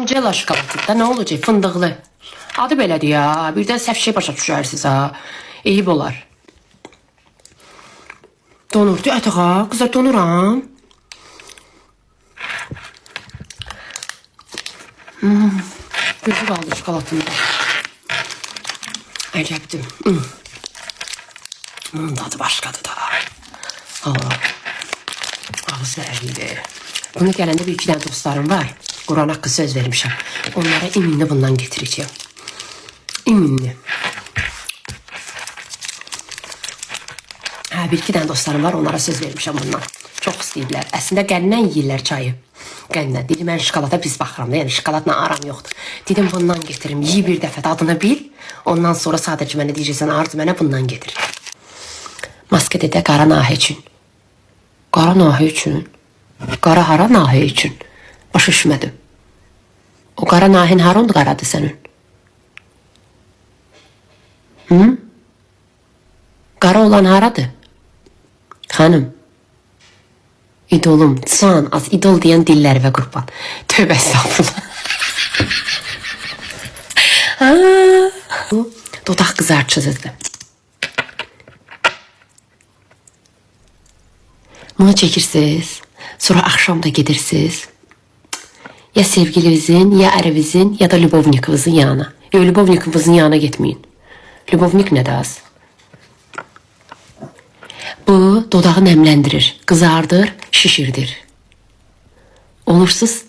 Angela şokolatı da ne olacak? Fındıqlı. Adı belədir ya. Birdən səhv şey başa düşərsiniz ha. Eyib olar. Donurdu ətağa. Qızlar donuram. Gözü qaldı şokolatında. Əcəbdim. Bunun tadı başqadır da. Ağız əriydi. Bunu gələndə bir iki dənə dostlarım var. Quran haqqı söz vermişəm. Onlara iminli bundan getireceğim. İminli. Bir iki dənə dostlarım var. Onlara söz vermişəm bundan. Çox istəyiblər. Əslində qəndən yeyirlər çayı. Qəndən. Dedim mən şokolata pis baxıram da. Yəni şokolatla aram yoxdur. Dedim bundan getirim. Yiy bir dəfə adını bil. Ondan sonra sadəcə mənə deyəcəksən Arzu mənə bundan getir. Maskedə qara nahə üçün. Qara nahə üçün. Qara hara nahə üçün. Başa düşmədim. O qara nahin harındır qaradır sənin? Qara olan haradır? Xanım. İdolum. Can az idol deyən dillərə qurban. Tövbə estağfurullah. Bu dodaq qızartıcıdır. Bunu çekirsiniz. Sonra akşam da gidirsiniz. Ya sevgilinizin, ya ərivinizin, ya da lübovnikinizin yanına. Yok, lübovnikinizin yanına gitmeyin. Lübovnik ne də az? Bu dodağı nemlendirir, kızardır, şişirdir. Olursuz